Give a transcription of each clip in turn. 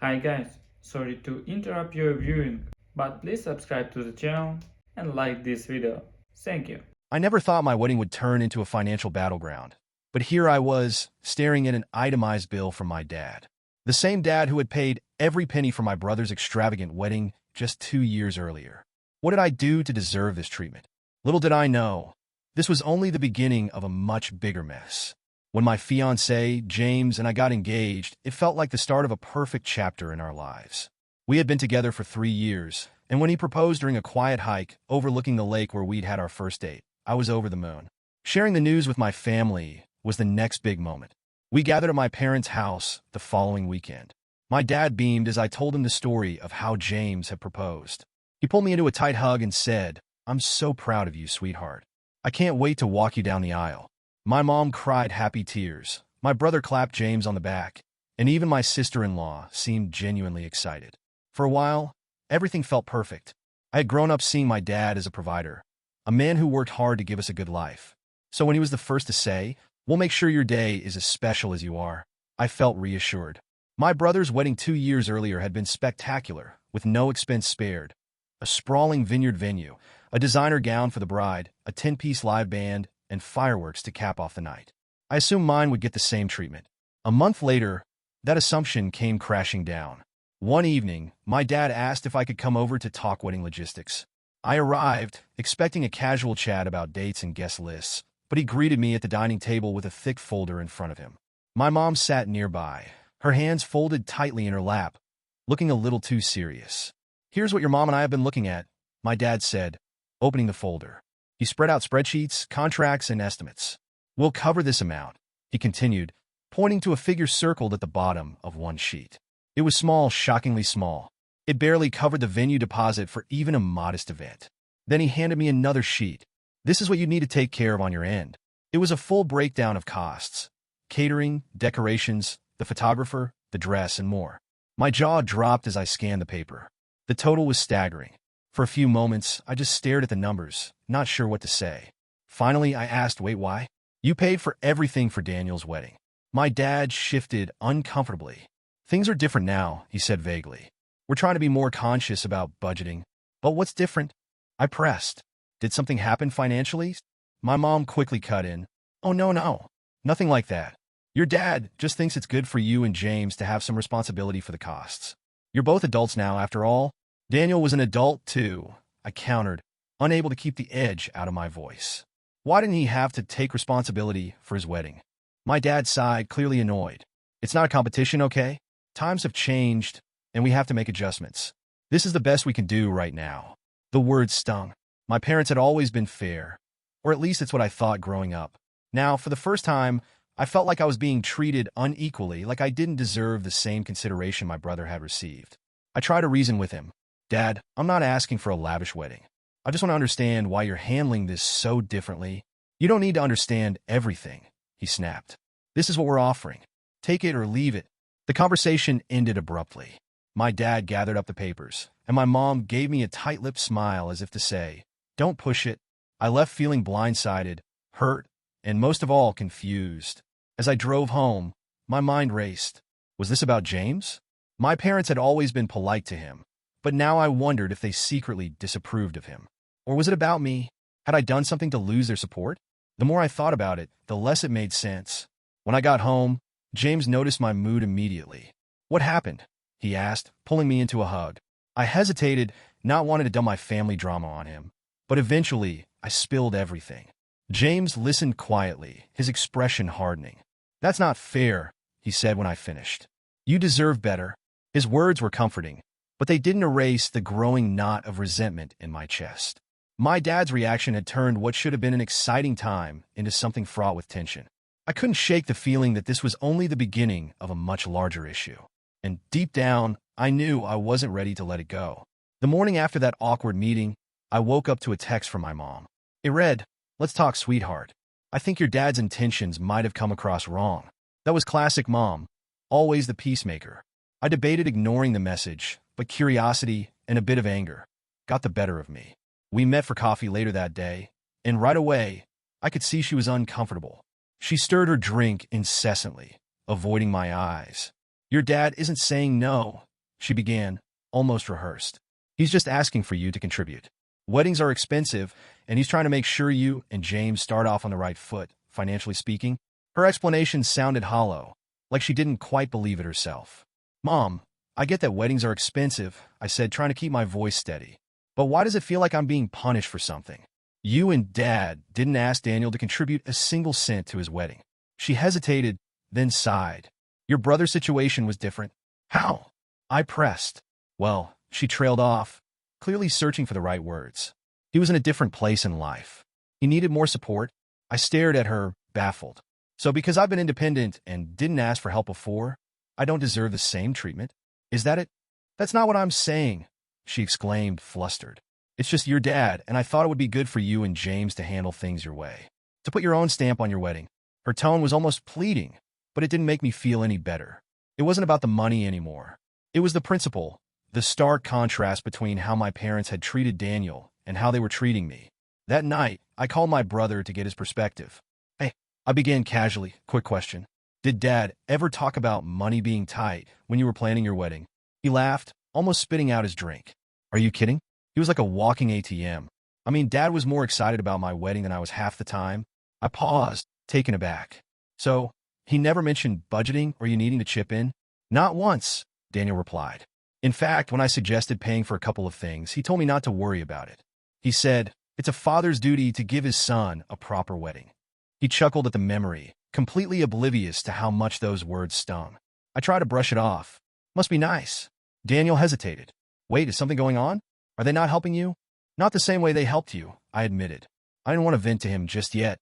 Hi guys, sorry to interrupt your viewing, but please subscribe to the channel and like this video. Thank you. I never thought my wedding would turn into a financial battleground. But here I was, staring at an itemized bill from my dad. The same dad who had paid every penny for my brother's extravagant wedding just 2 years earlier. What did I do to deserve this treatment? Little did I know, this was only the beginning of a much bigger mess. When my fiancé, James, and I got engaged, it felt like the start of a perfect chapter in our lives. We had been together for 3 years, and when he proposed during a quiet hike overlooking the lake where we'd had our first date, I was over the moon. Sharing the news with my family was the next big moment. We gathered at my parents' house the following weekend. My dad beamed as I told him the story of how James had proposed. He pulled me into a tight hug and said, "I'm so proud of you, sweetheart. I can't wait to walk you down the aisle." My mom cried happy tears. My brother clapped James on the back, and even my sister-in-law seemed genuinely excited. For a while, everything felt perfect. I had grown up seeing my dad as a provider, a man who worked hard to give us a good life. So when he was the first to say, "We'll make sure your day is as special as you are," I felt reassured. My brother's wedding 2 years earlier had been spectacular, with no expense spared. A sprawling vineyard venue, a designer gown for the bride, a 10-piece live band, and fireworks to cap off the night. I assumed mine would get the same treatment. A month later, that assumption came crashing down. One evening, my dad asked if I could come over to talk wedding logistics. I arrived, expecting a casual chat about dates and guest lists, but he greeted me at the dining table with a thick folder in front of him. My mom sat nearby, her hands folded tightly in her lap, looking a little too serious. "Here's what your mom and I have been looking at," my dad said, opening the folder. He spread out spreadsheets, contracts, and estimates. "We'll cover this amount," he continued, pointing to a figure circled at the bottom of one sheet. It was small, shockingly small. It barely covered the venue deposit for even a modest event. Then he handed me another sheet. "This is what you need to take care of on your end." It was a full breakdown of costs: catering, decorations, the photographer, the dress, and more. My jaw dropped as I scanned the paper. The total was staggering. For a few moments, I just stared at the numbers, not sure what to say. Finally, I asked, "Wait, why?" "You paid for everything for Daniel's wedding." My dad shifted uncomfortably. "Things are different now," he said vaguely. "We're trying to be more conscious about budgeting." "But what's different?" I pressed. "Did something happen financially?" My mom quickly cut in. "Oh, no. Nothing like that. Your dad just thinks it's good for you and James to have some responsibility for the costs. You're both adults now, after all." "Daniel was an adult, too," I countered, unable to keep the edge out of my voice. "Why didn't he have to take responsibility for his wedding?" My dad sighed, clearly annoyed. "It's not a competition, okay? Times have changed, and we have to make adjustments. This is the best we can do right now." The words stung. My parents had always been fair, or at least it's what I thought growing up. Now, for the first time, I felt like I was being treated unequally, like I didn't deserve the same consideration my brother had received. I tried to reason with him. "Dad, I'm not asking for a lavish wedding. I just want to understand why you're handling this so differently." "You don't need to understand everything," he snapped. "This is what we're offering. Take it or leave it." The conversation ended abruptly. My dad gathered up the papers, and my mom gave me a tight-lipped smile as if to say, "Don't push it." I left feeling blindsided, hurt, and most of all, confused. As I drove home, my mind raced. Was this about James? My parents had always been polite to him, but now I wondered if they secretly disapproved of him. Or was it about me? Had I done something to lose their support? The more I thought about it, the less it made sense. When I got home, James noticed my mood immediately. "What happened?" he asked, pulling me into a hug. I hesitated, not wanting to dump my family drama on him. But eventually, I spilled everything. James listened quietly, his expression hardening. "That's not fair," he said when I finished. "You deserve better." His words were comforting, but they didn't erase the growing knot of resentment in my chest. My dad's reaction had turned what should have been an exciting time into something fraught with tension. I couldn't shake the feeling that this was only the beginning of a much larger issue. And deep down, I knew I wasn't ready to let it go. The morning after that awkward meeting, I woke up to a text from my mom. It read, "Let's talk, sweetheart. I think your dad's intentions might have come across wrong." That was classic mom, always the peacemaker. I debated ignoring the message, but curiosity and a bit of anger got the better of me. We met for coffee later that day, and right away, I could see she was uncomfortable. She stirred her drink incessantly, avoiding my eyes. "Your dad isn't saying no," she began, almost rehearsed. He's just asking for you to contribute. Weddings are expensive, and he's trying to make sure you and James start off on the right foot, financially speaking. Her explanation sounded hollow, like she didn't quite believe it herself. Mom, I get that weddings are expensive, I said, trying to keep my voice steady. But why does it feel like I'm being punished for something? You and Dad didn't ask Daniel to contribute a single cent to his wedding. She hesitated, then sighed. Your brother's situation was different. How? I pressed. Well, she trailed off, clearly searching for the right words. He was in a different place in life. He needed more support. I stared at her, baffled. So because I've been independent and didn't ask for help before, I don't deserve the same treatment? Is that it? That's not what I'm saying, she exclaimed, flustered. It's just your dad, and I thought it would be good for you and James to handle things your way. To put your own stamp on your wedding. Her tone was almost pleading, but it didn't make me feel any better. It wasn't about the money anymore. It was the principle, the stark contrast between how my parents had treated Daniel and how they were treating me. That night, I called my brother to get his perspective. Hey, I began casually. Quick question. Did Dad ever talk about money being tight when you were planning your wedding? He laughed, almost spitting out his drink. Are you kidding? He was like a walking ATM. I mean, Dad was more excited about my wedding than I was half the time. I paused, taken aback. So, he never mentioned budgeting or you needing to chip in? Not once, Daniel replied. In fact, when I suggested paying for a couple of things, he told me not to worry about it. He said, it's a father's duty to give his son a proper wedding. He chuckled at the memory, completely oblivious to how much those words stung. I tried to brush it off. Must be nice. Daniel hesitated. Wait, is something going on? Are they not helping you? Not the same way they helped you, I admitted. I didn't want to vent to him just yet.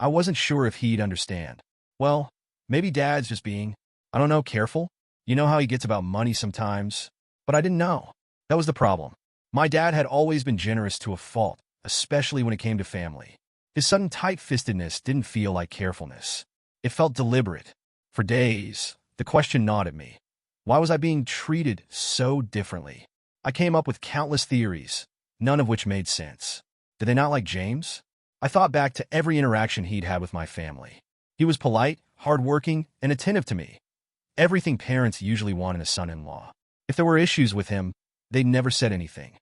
I wasn't sure if he'd understand. Well, maybe Dad's just being, I don't know, careful? You know how he gets about money sometimes? But I didn't know. That was the problem. My dad had always been generous to a fault, especially when it came to family. His sudden tight-fistedness didn't feel like carefulness. It felt deliberate. For days, the question gnawed at me. Why was I being treated so differently? I came up with countless theories, none of which made sense. Did they not like James? I thought back to every interaction he'd had with my family. He was polite, hardworking, and attentive to me. Everything parents usually want in a son-in-law. If there were issues with him, they never said anything.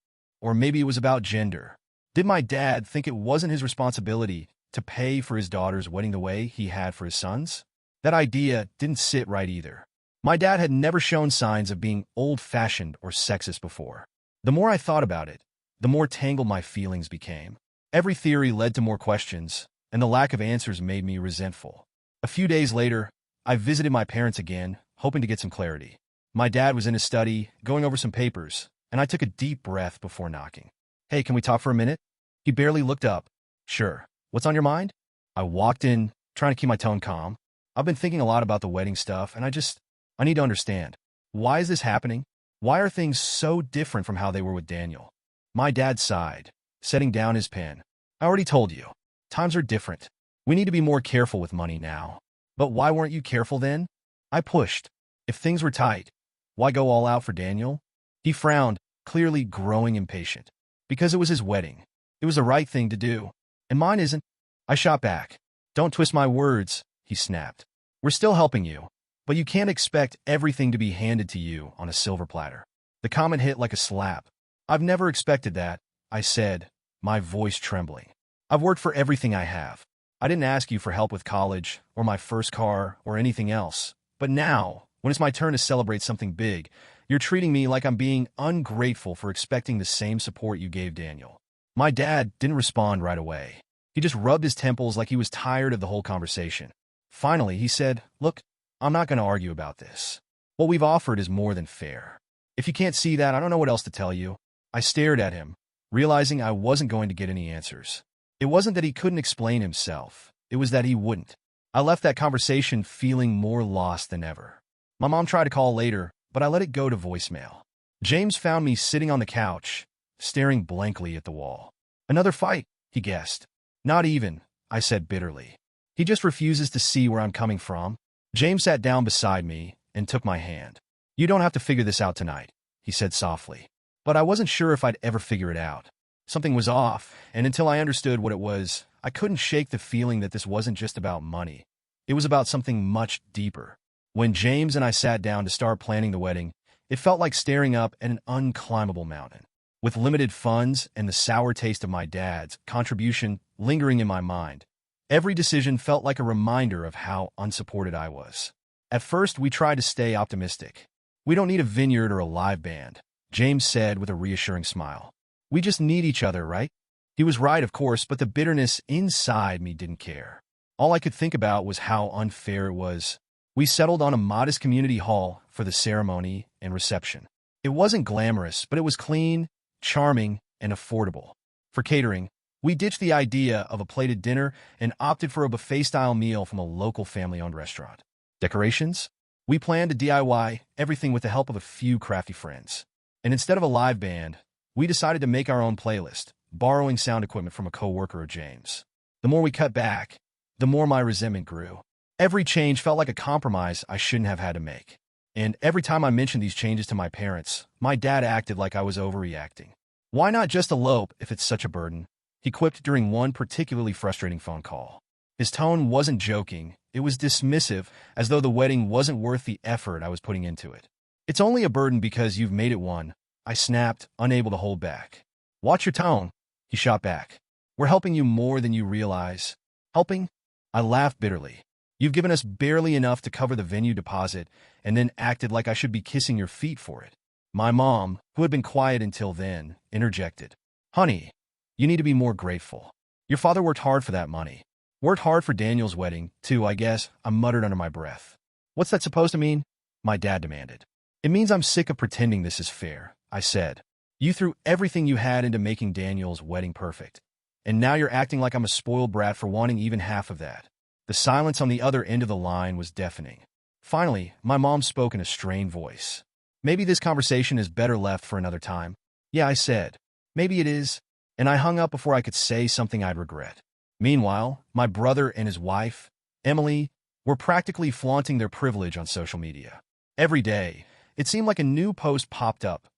Or maybe it was about gender. Did my dad think it wasn't his responsibility to pay for his daughter's wedding the way he had for his son's? That idea didn't sit right either. My dad had never shown signs of being old-fashioned or sexist before. The more I thought about it, the more tangled my feelings became. Every theory led to more questions, and the lack of answers made me resentful. A few days later, I visited my parents again, hoping to get some clarity. My dad was in his study, going over some papers, and I took a deep breath before knocking. Hey, can we talk for a minute? He barely looked up. Sure. What's on your mind? I walked in, trying to keep my tone calm. I've been thinking a lot about the wedding stuff, and I need to understand. Why is this happening? Why are things so different from how they were with Daniel? My dad sighed, setting down his pen. I already told you. Times are different. We need to be more careful with money now. But why weren't you careful then? I pushed. If things were tight, why go all out for Daniel? He frowned, clearly growing impatient. Because it was his wedding. It was the right thing to do. And mine isn't. I shot back. Don't twist my words, he snapped. We're still helping you, but you can't expect everything to be handed to you on a silver platter. The comment hit like a slap. I've never expected that, I said, my voice trembling. I've worked for everything I have. I didn't ask you for help with college, or my first car, or anything else. But now, when it's my turn to celebrate something big, you're treating me like I'm being ungrateful for expecting the same support you gave Daniel. My dad didn't respond right away. He just rubbed his temples like he was tired of the whole conversation. Finally, he said, Look, I'm not going to argue about this. What we've offered is more than fair. If you can't see that, I don't know what else to tell you. I stared at him, realizing I wasn't going to get any answers. It wasn't that he couldn't explain himself. It was that he wouldn't. I left that conversation feeling more lost than ever. My mom tried to call later, but I let it go to voicemail. James found me sitting on the couch, staring blankly at the wall. Another fight, he guessed. Not even, I said bitterly. He just refuses to see where I'm coming from. James sat down beside me and took my hand. You don't have to figure this out tonight, he said softly. But I wasn't sure if I'd ever figure it out. Something was off, and until I understood what it was, I couldn't shake the feeling that this wasn't just about money. It was about something much deeper. When James and I sat down to start planning the wedding, It felt like staring up at an unclimbable mountain. With limited funds and the sour taste of my dad's contribution lingering in my mind, every decision felt like a reminder of how unsupported I was. At first, we tried to stay optimistic. "We don't need a vineyard or a live band," James said with a reassuring smile. "We just need each other, right?" He was right, of course, but the bitterness inside me didn't care. All I could think about was how unfair it was. We settled on a modest community hall for the ceremony and reception. It wasn't glamorous, but it was clean, charming, and affordable. For catering, we ditched the idea of a plated dinner and opted for a buffet-style meal from a local family-owned restaurant. Decorations? We planned to DIY everything with the help of a few crafty friends. And instead of a live band, we decided to make our own playlist, borrowing sound equipment from a coworker of James. The more we cut back, the more my resentment grew. Every change felt like a compromise I shouldn't have had to make. And every time I mentioned these changes to my parents, my dad acted like I was overreacting. "Why not just elope if it's such a burden?" he quipped during one particularly frustrating phone call. His tone wasn't joking, it was dismissive, as though the wedding wasn't worth the effort I was putting into it. "It's only a burden because you've made it one," I snapped, unable to hold back. "Watch your tone," he shot back. "We're helping you more than you realize." "Helping?" I laughed bitterly. "You've given us barely enough to cover the venue deposit and then acted like I should be kissing your feet for it." My mom, who had been quiet until then, interjected. "Honey, you need to be more grateful. Your father worked hard for that money. Worked hard for Daniel's wedding, too, I guess," I muttered under my breath. "What's that supposed to mean?" my dad demanded. "It means I'm sick of pretending this is fair," I said. "You threw everything you had into making Daniel's wedding perfect, and now you're acting like I'm a spoiled brat for wanting even half of that." The silence on the other end of the line was deafening. Finally, my mom spoke in a strained voice. "Maybe this conversation is better left for another time." "Yeah," I said. "Maybe it is." And I hung up before I could say something I'd regret. Meanwhile, my brother and his wife, Emily, were practically flaunting their privilege on social media. Every day, it seemed like a new post popped up.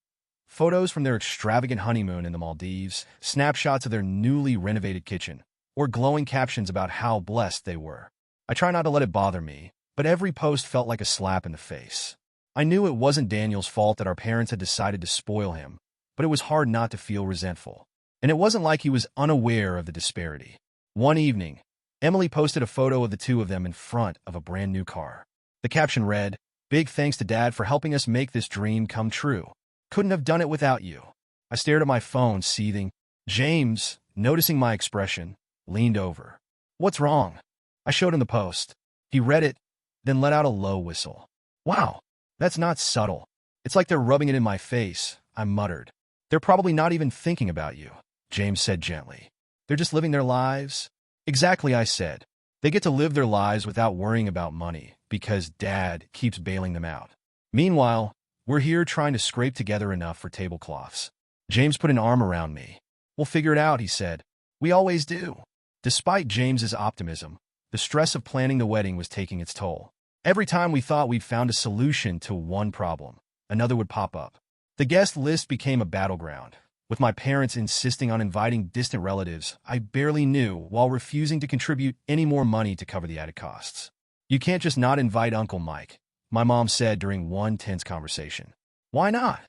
Photos from their extravagant honeymoon in the Maldives, snapshots of their newly renovated kitchen, or glowing captions about how blessed they were. I try not to let it bother me, but every post felt like a slap in the face. I knew it wasn't Daniel's fault that our parents had decided to spoil him, but it was hard not to feel resentful. And it wasn't like he was unaware of the disparity. One evening, Emily posted a photo of the two of them in front of a brand new car. The caption read, "Big thanks to Dad for helping us make this dream come true. Couldn't have done it without you." I stared at my phone, seething. James, noticing my expression, leaned over. "What's wrong?" I showed him the post. He read it, then let out a low whistle. "Wow, that's not subtle. It's like they're rubbing it in my face," I muttered. "They're probably not even thinking about you," James said gently. "They're just living their lives." "Exactly," I said. "They get to live their lives without worrying about money, because Dad keeps bailing them out. Meanwhile, we're here trying to scrape together enough for tablecloths." James put an arm around me. "We'll figure it out," he said. "We always do." Despite James's optimism, the stress of planning the wedding was taking its toll. Every time we thought we'd found a solution to one problem, another would pop up. The guest list became a battleground, with my parents insisting on inviting distant relatives I barely knew while refusing to contribute any more money to cover the added costs. "You can't just not invite Uncle Mike," my mom said during one tense conversation. "Why not?"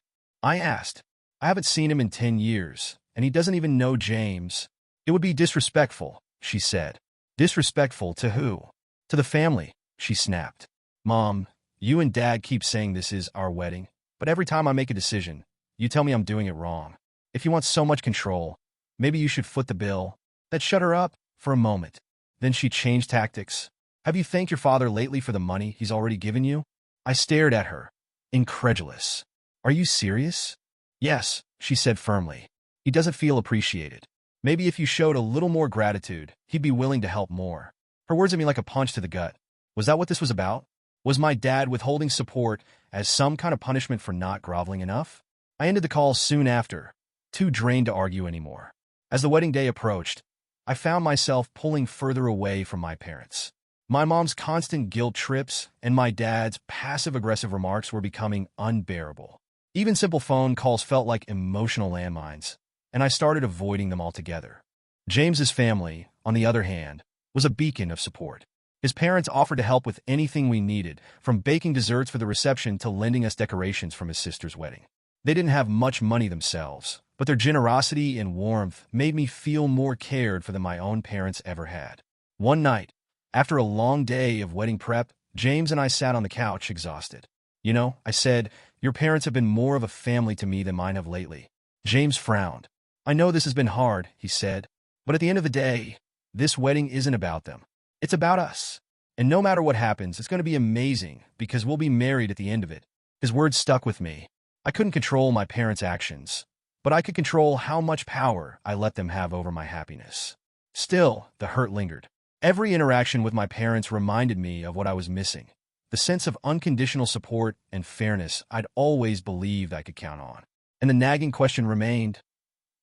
I asked. "I haven't seen him in 10 years, and he doesn't even know James." "It would be disrespectful," she said. "Disrespectful to who?" "To the family," she snapped. "Mom, you and Dad keep saying this is our wedding, but every time I make a decision, you tell me I'm doing it wrong. If you want so much control, maybe you should foot the bill." That shut her up for a moment. Then she changed tactics. "Have you thanked your father lately for the money he's already given you?" I stared at her, incredulous. "Are you serious?" "Yes," she said firmly. "He doesn't feel appreciated. Maybe if you showed a little more gratitude, he'd be willing to help more." Her words hit me like a punch to the gut. Was that what this was about? Was my dad withholding support as some kind of punishment for not groveling enough? I ended the call soon after, too drained to argue anymore. As the wedding day approached, I found myself pulling further away from my parents. My mom's constant guilt trips and my dad's passive-aggressive remarks were becoming unbearable. Even simple phone calls felt like emotional landmines, and I started avoiding them altogether. James's family, on the other hand, was a beacon of support. His parents offered to help with anything we needed, from baking desserts for the reception to lending us decorations from his sister's wedding. They didn't have much money themselves, but their generosity and warmth made me feel more cared for than my own parents ever had. One night, after a long day of wedding prep, James and I sat on the couch exhausted. You know, I said, your parents have been more of a family to me than mine have lately. James frowned. I know this has been hard, he said, but at the end of the day, this wedding isn't about them. It's about us. And no matter what happens, it's going to be amazing because we'll be married at the end of it. His words stuck with me. I couldn't control my parents' actions, but I could control how much power I let them have over my happiness. Still, the hurt lingered. Every interaction with my parents reminded me of what I was missing, the sense of unconditional support and fairness I'd always believed I could count on. And the nagging question remained,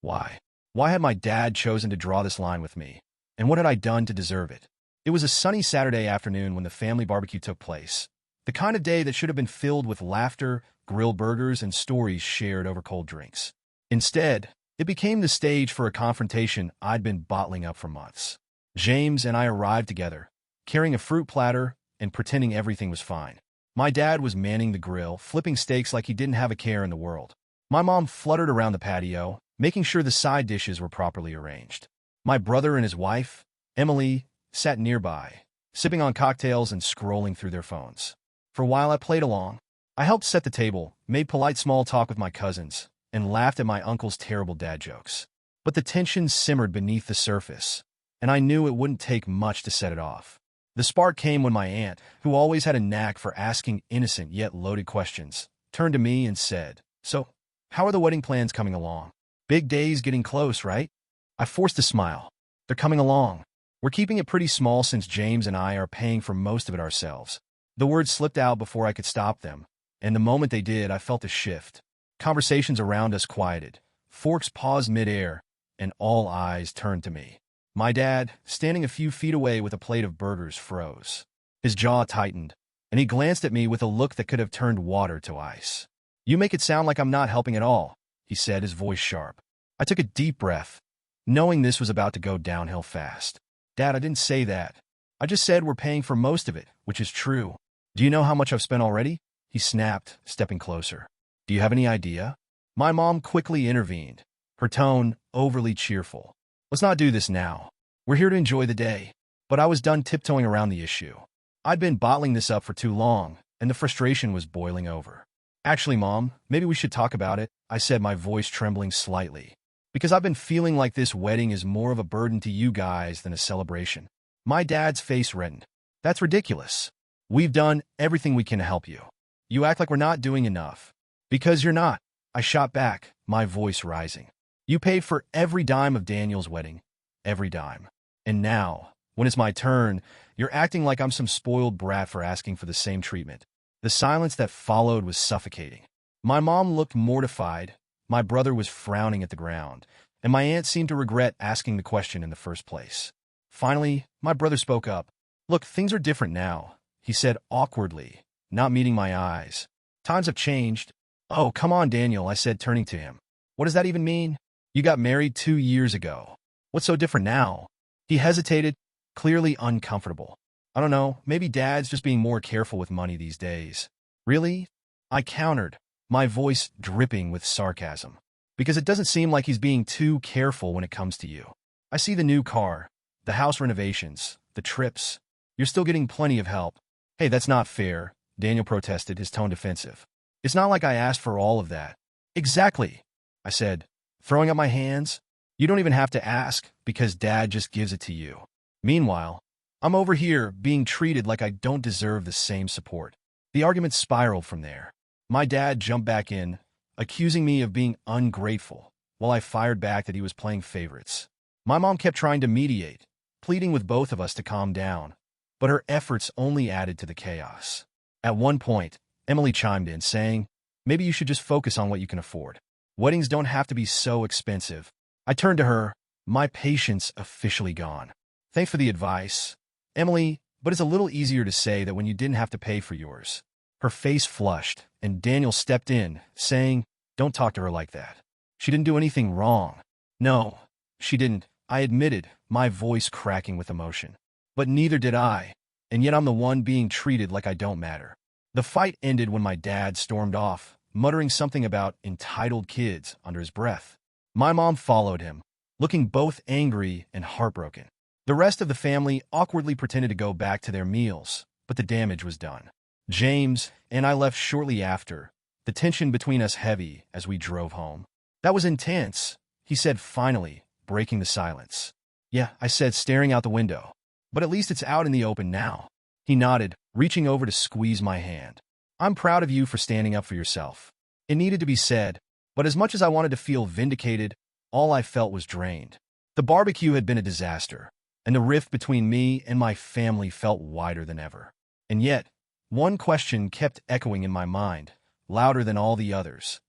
why? Why had my dad chosen to draw this line with me? And what had I done to deserve it? It was a sunny Saturday afternoon when the family barbecue took place, the kind of day that should have been filled with laughter, grilled burgers, and stories shared over cold drinks. Instead, it became the stage for a confrontation I'd been bottling up for months. James and I arrived together, carrying a fruit platter and pretending everything was fine. My dad was manning the grill, flipping steaks like he didn't have a care in the world. My mom fluttered around the patio, making sure the side dishes were properly arranged. My brother and his wife, Emily, sat nearby, sipping on cocktails and scrolling through their phones. For a while I played along. I helped set the table, made polite small talk with my cousins, and laughed at my uncle's terrible dad jokes. But the tension simmered beneath the surface, and I knew it wouldn't take much to set it off. The spark came when my aunt, who always had a knack for asking innocent yet loaded questions, turned to me and said, "So, how are the wedding plans coming along? Big day's getting close, right?" I forced a smile. "They're coming along. We're keeping it pretty small since James and I are paying for most of it ourselves." The words slipped out before I could stop them, and the moment they did, I felt a shift. Conversations around us quieted. Forks paused midair, and all eyes turned to me. My dad, standing a few feet away with a plate of burgers, froze. His jaw tightened, and he glanced at me with a look that could have turned water to ice. "You make it sound like I'm not helping at all," he said, his voice sharp. I took a deep breath, knowing this was about to go downhill fast. "Dad, I didn't say that. I just said we're paying for most of it, which is true. Do you know how much I've spent already?" He snapped, stepping closer. "Do you have any idea?" My mom quickly intervened, her tone overly cheerful. "Let's not do this now. We're here to enjoy the day." But I was done tiptoeing around the issue. I'd been bottling this up for too long, and the frustration was boiling over. "Actually, Mom, maybe we should talk about it," I said, my voice trembling slightly. "Because I've been feeling like this wedding is more of a burden to you guys than a celebration." My dad's face reddened. "That's ridiculous. We've done everything we can to help you. You act like we're not doing enough." "Because you're not," I shot back, my voice rising. "You paid for every dime of Daniel's wedding. Every dime. And now, when it's my turn, you're acting like I'm some spoiled brat for asking for the same treatment." The silence that followed was suffocating. My mom looked mortified, my brother was frowning at the ground, and my aunt seemed to regret asking the question in the first place. Finally, my brother spoke up. "Look, things are different now," he said awkwardly, not meeting my eyes. "Times have changed." "Oh, come on, Daniel," I said, turning to him. "What does that even mean? You got married 2 years ago. What's so different now?" He hesitated, clearly uncomfortable. "I don't know, maybe Dad's just being more careful with money these days." "Really?" I countered, my voice dripping with sarcasm. "Because it doesn't seem like he's being too careful when it comes to you. I see the new car, the house renovations, the trips. You're still getting plenty of help." "Hey, that's not fair," Daniel protested, his tone defensive. "It's not like I asked for all of that." "Exactly," I said, throwing up my hands. "You don't even have to ask, because Dad just gives it to you. Meanwhile, I'm over here being treated like I don't deserve the same support." The argument spiraled from there. My dad jumped back in, accusing me of being ungrateful, while I fired back that he was playing favorites. My mom kept trying to mediate, pleading with both of us to calm down, but her efforts only added to the chaos. At one point, Emily chimed in, saying, "Maybe you should just focus on what you can afford. Weddings don't have to be so expensive." I turned to her, my patience officially gone. "Thanks for the advice, Emily, but it's a little easier to say that when you didn't have to pay for yours." Her face flushed, and Daniel stepped in, saying, "Don't talk to her like that. She didn't do anything wrong." "No, she didn't," I admitted, my voice cracking with emotion. "But neither did I. and yet I'm the one being treated like I don't matter. The fight ended when my dad stormed off, muttering something about entitled kids under his breath. My mom followed him, looking both angry and heartbroken. The rest of the family awkwardly pretended to go back to their meals, but the damage was done. James and I left shortly after, the tension between us heavy as we drove home. That was intense, he said finally, breaking the silence. Yeah, I said, staring out the window. But at least it's out in the open now. He nodded, reaching over to squeeze my hand. I'm proud of you for standing up for yourself. It needed to be said, but as much as I wanted to feel vindicated, all I felt was drained. The barbecue had been a disaster, and the rift between me and my family felt wider than ever. And yet, one question kept echoing in my mind, louder than all the others.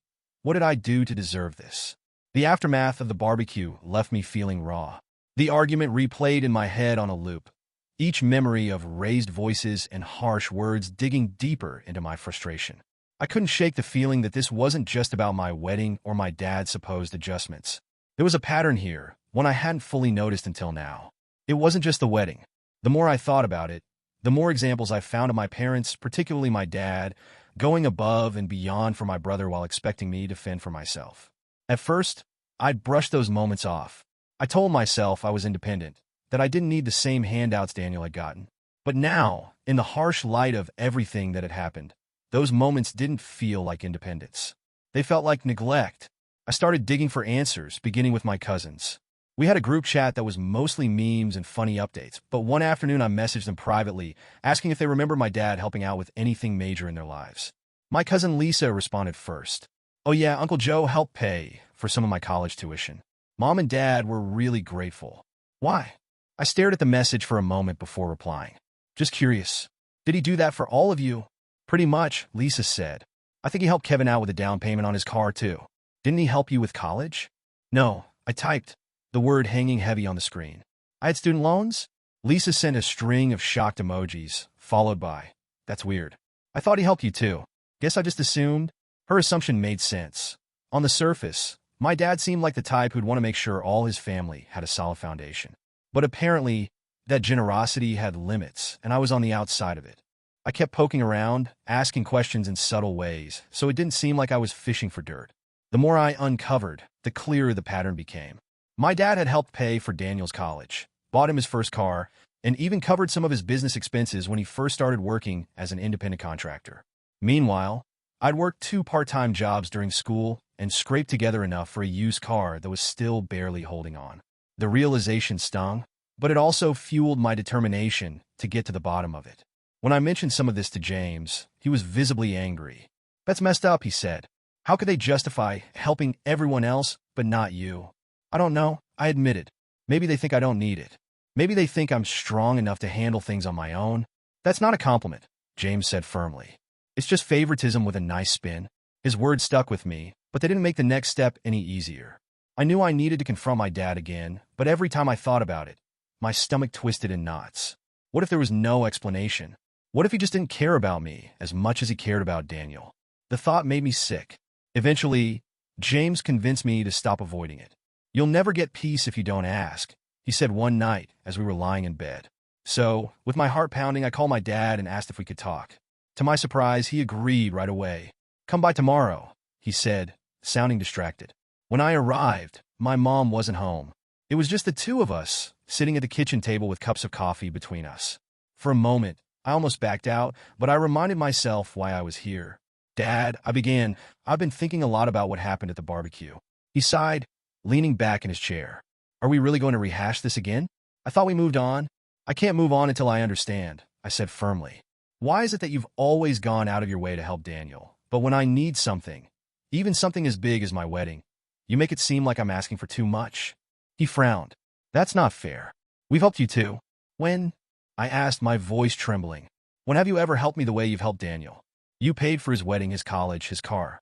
What did I do to deserve this? The aftermath of the barbecue left me feeling raw. The argument replayed in my head on a loop, each memory of raised voices and harsh words digging deeper into my frustration. I couldn't shake the feeling that this wasn't just about my wedding or my dad's supposed adjustments. There was a pattern here, one I hadn't fully noticed until now. It wasn't just the wedding. The more I thought about it, the more examples I found of my parents, particularly my dad, going above and beyond for my brother while expecting me to fend for myself. At first, I'd brushed those moments off. I told myself I was independent, that I didn't need the same handouts Daniel had gotten. But now, in the harsh light of everything that had happened, those moments didn't feel like independence. They felt like neglect. I started digging for answers, beginning with my cousins. We had a group chat that was mostly memes and funny updates, but one afternoon I messaged them privately, asking if they remember my dad helping out with anything major in their lives. My cousin Lisa responded first. Oh yeah, Uncle Joe helped pay for some of my college tuition. Mom and Dad were really grateful. Why? I stared at the message for a moment before replying. Just curious. Did he do that for all of you? Pretty much, Lisa said. I think he helped Kevin out with a down payment on his car too. Didn't he help you with college? No, I typed, the word hanging heavy on the screen. I had student loans? Lisa sent a string of shocked emojis, followed by, that's weird. I thought he helped you too. Guess I just assumed. Her assumption made sense. On the surface, my dad seemed like the type who'd want to make sure all his family had a solid foundation. But apparently, that generosity had limits, and I was on the outside of it. I kept poking around, asking questions in subtle ways, so it didn't seem like I was fishing for dirt. The more I uncovered, the clearer the pattern became. My dad had helped pay for Daniel's college, bought him his first car, and even covered some of his business expenses when he first started working as an independent contractor. Meanwhile, I'd worked 2 part-time jobs during school and scraped together enough for a used car that was still barely holding on. The realization stung, but it also fueled my determination to get to the bottom of it. When I mentioned some of this to James, he was visibly angry. That's messed up, he said. How could they justify helping everyone else but not you? I don't know, I admitted. Maybe they think I don't need it. Maybe they think I'm strong enough to handle things on my own. That's not a compliment, James said firmly. It's just favoritism with a nice spin. His words stuck with me, but they didn't make the next step any easier. I knew I needed to confront my dad again, but every time I thought about it, my stomach twisted in knots. What if there was no explanation? What if he just didn't care about me as much as he cared about Daniel? The thought made me sick. Eventually, James convinced me to stop avoiding it. You'll never get peace if you don't ask, he said one night as we were lying in bed. So, with my heart pounding, I called my dad and asked if we could talk. To my surprise, he agreed right away. Come by tomorrow, he said, sounding distracted. When I arrived, my mom wasn't home. It was just the two of us, sitting at the kitchen table with cups of coffee between us. For a moment, I almost backed out, but I reminded myself why I was here. Dad, I began, I've been thinking a lot about what happened at the barbecue. He sighed, leaning back in his chair. Are we really going to rehash this again? I thought we moved on. I can't move on until I understand, I said firmly. Why is it that you've always gone out of your way to help Daniel, but when I need something, even something as big as my wedding, you make it seem like I'm asking for too much? He frowned. That's not fair. We've helped you too. When? I asked, my voice trembling. When have you ever helped me the way you've helped Daniel? You paid for his wedding, his college, his car.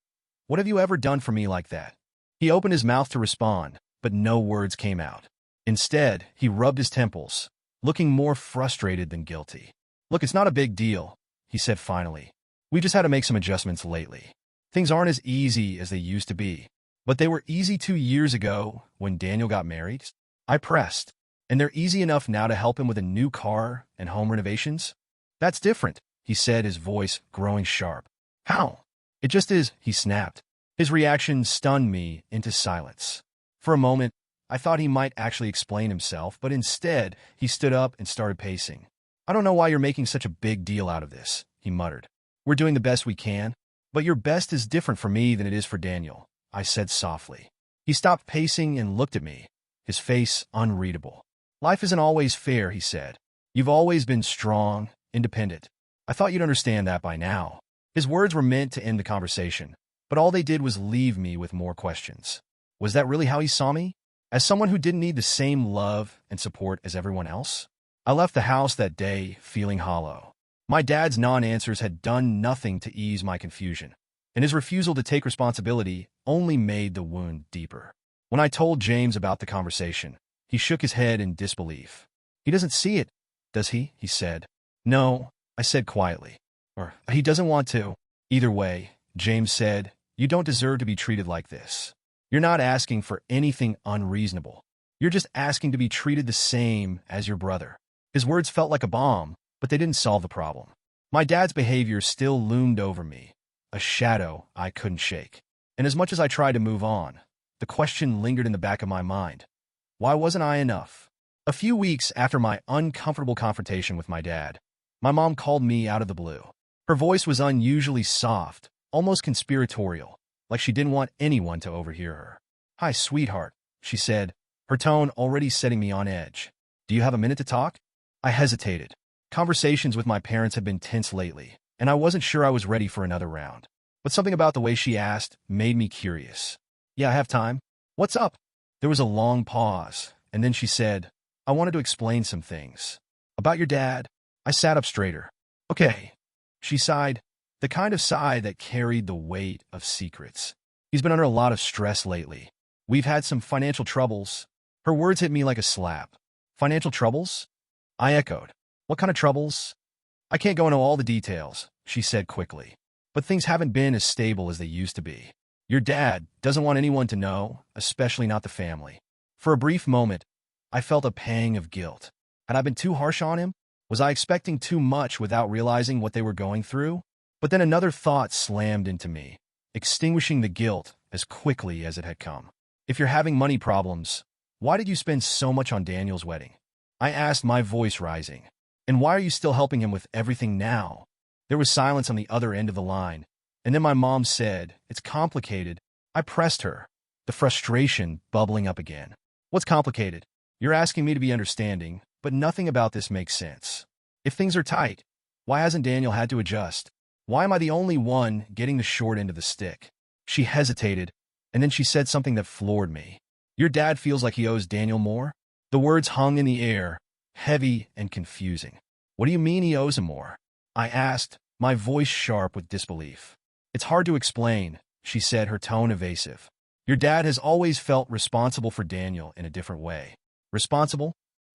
What have you ever done for me like that? He opened his mouth to respond, but no words came out. Instead, he rubbed his temples, looking more frustrated than guilty. Look, it's not a big deal, he said finally. We just had to make some adjustments lately. Things aren't as easy as they used to be. But they were easy 2 years ago when Daniel got married. I pressed. And they're easy enough now to help him with a new car and home renovations? That's different, he said, his voice growing sharp. How? It just is, he snapped. His reaction stunned me into silence. For a moment, I thought he might actually explain himself, but instead, he stood up and started pacing. I don't know why you're making such a big deal out of this, he muttered. We're doing the best we can, but your best is different for me than it is for Daniel, I said softly. He stopped pacing and looked at me, his face unreadable. Life isn't always fair, he said. You've always been strong, independent. I thought you'd understand that by now. His words were meant to end the conversation, but all they did was leave me with more questions. Was that really how he saw me? As someone who didn't need the same love and support as everyone else? I left the house that day feeling hollow. My dad's non-answers had done nothing to ease my confusion, and his refusal to take responsibility only made the wound deeper. When I told James about the conversation, he shook his head in disbelief. He doesn't see it, does he? He said. No, I said quietly. Or he doesn't want to. Either way, James said, you don't deserve to be treated like this. You're not asking for anything unreasonable. You're just asking to be treated the same as your brother. His words felt like a bomb, but they didn't solve the problem. My dad's behavior still loomed over me, a shadow I couldn't shake. And as much as I tried to move on, the question lingered in the back of my mind. Why wasn't I enough? A few weeks after my uncomfortable confrontation with my dad, my mom called me out of the blue. Her voice was unusually soft, almost conspiratorial, like she didn't want anyone to overhear her. Hi, sweetheart, she said, her tone already setting me on edge. Do you have a minute to talk? I hesitated. Conversations with my parents had been tense lately, and I wasn't sure I was ready for another round. But something about the way she asked made me curious. Yeah, I have time. What's up? There was a long pause, and then she said, I wanted to explain some things. About your dad? I sat up straighter. Okay. She sighed, the kind of sigh that carried the weight of secrets. He's been under a lot of stress lately. We've had some financial troubles. Her words hit me like a slap. Financial troubles? I echoed. What kind of troubles? I can't go into all the details, she said quickly. But things haven't been as stable as they used to be. Your dad doesn't want anyone to know, especially not the family. For a brief moment, I felt a pang of guilt. Had I been too harsh on him? Was I expecting too much without realizing what they were going through? But then another thought slammed into me, extinguishing the guilt as quickly as it had come. If you're having money problems, why did you spend so much on Daniel's wedding? I asked, my voice rising. And why are you still helping him with everything now? There was silence on the other end of the line, and then my mom said, it's complicated. I pressed her, the frustration bubbling up again. What's complicated? You're asking me to be understanding, but nothing about this makes sense. If things are tight, why hasn't Daniel had to adjust? Why am I the only one getting the short end of the stick? She hesitated, and then she said something that floored me. Your dad feels like he owes Daniel more? The words hung in the air, heavy and confusing. What do you mean he owes him more? I asked, my voice sharp with disbelief. It's hard to explain, she said, her tone evasive. Your dad has always felt responsible for Daniel in a different way. Responsible?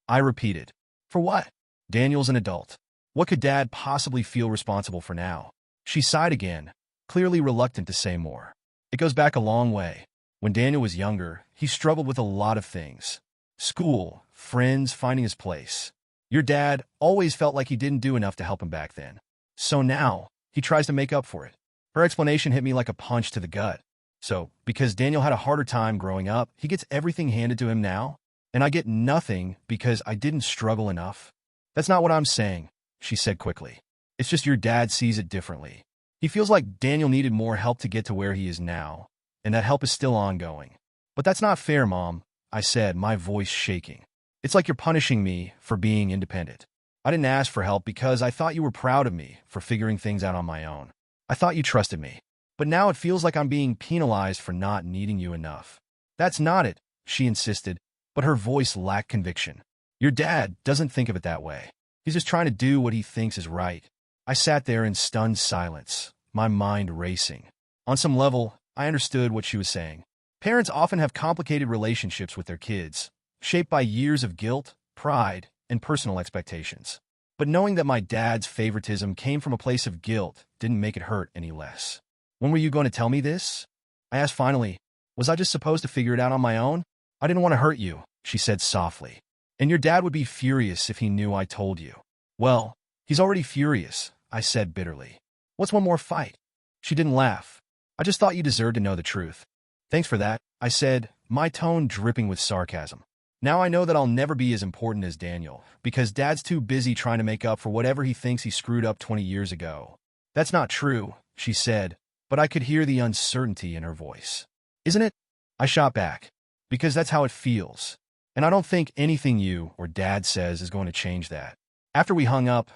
I repeated. For what? Daniel's an adult. What could Dad possibly feel responsible for now? She sighed again, clearly reluctant to say more. It goes back a long way. When Daniel was younger, he struggled with a lot of things. School, friends, finding his place. Your dad always felt like he didn't do enough to help him back then. So now, he tries to make up for it. Her explanation hit me like a punch to the gut. So, because Daniel had a harder time growing up, he gets everything handed to him now? And I get nothing because I didn't struggle enough? That's not what I'm saying, she said quickly. It's just your dad sees it differently. He feels like Daniel needed more help to get to where he is now, and that help is still ongoing. But that's not fair, Mom, I said, my voice shaking. It's like you're punishing me for being independent. I didn't ask for help because I thought you were proud of me for figuring things out on my own. I thought you trusted me. But now it feels like I'm being penalized for not needing you enough. That's not it, she insisted, but her voice lacked conviction. Your dad doesn't think of it that way. He's just trying to do what he thinks is right. I sat there in stunned silence, my mind racing. On some level, I understood what she was saying. Parents often have complicated relationships with their kids, shaped by years of guilt, pride, and personal expectations. But knowing that my dad's favoritism came from a place of guilt didn't make it hurt any less. When were you going to tell me this? I asked finally. Was I just supposed to figure it out on my own? I didn't want to hurt you, she said softly. And your dad would be furious if he knew I told you. Well, He's already furious, I said bitterly. What's one more fight? She didn't laugh. I just thought you deserved to know the truth. Thanks for that, I said, my tone dripping with sarcasm. Now I know that I'll never be as important as Daniel, because Dad's too busy trying to make up for whatever he thinks he screwed up 20 years ago. That's not true, she said, but I could hear the uncertainty in her voice. Isn't it? I shot back. Because that's how it feels. And I don't think anything you or Dad says is going to change that. After we hung up,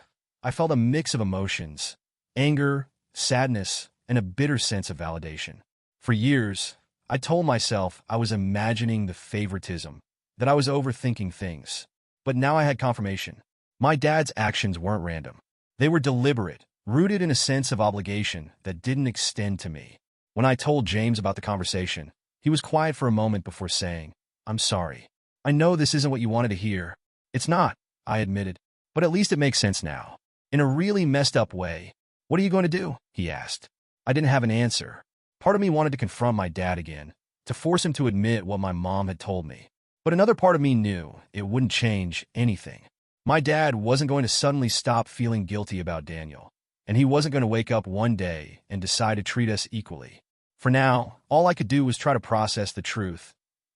I felt a mix of emotions: anger, sadness, and a bitter sense of validation. For years, I told myself I was imagining the favoritism, that I was overthinking things. But now I had confirmation. My dad's actions weren't random. They were deliberate, rooted in a sense of obligation that didn't extend to me. When I told James about the conversation, he was quiet for a moment before saying, "I'm sorry. I know this isn't what you wanted to hear." "It's not," I admitted, "but at least it makes sense now." In a really messed up way. "What are you going to do?" he asked. I didn't have an answer. Part of me wanted to confront my dad again, to force him to admit what my mom had told me. But another part of me knew it wouldn't change anything. My dad wasn't going to suddenly stop feeling guilty about Daniel, and he wasn't going to wake up one day and decide to treat us equally. For now, all I could do was try to process the truth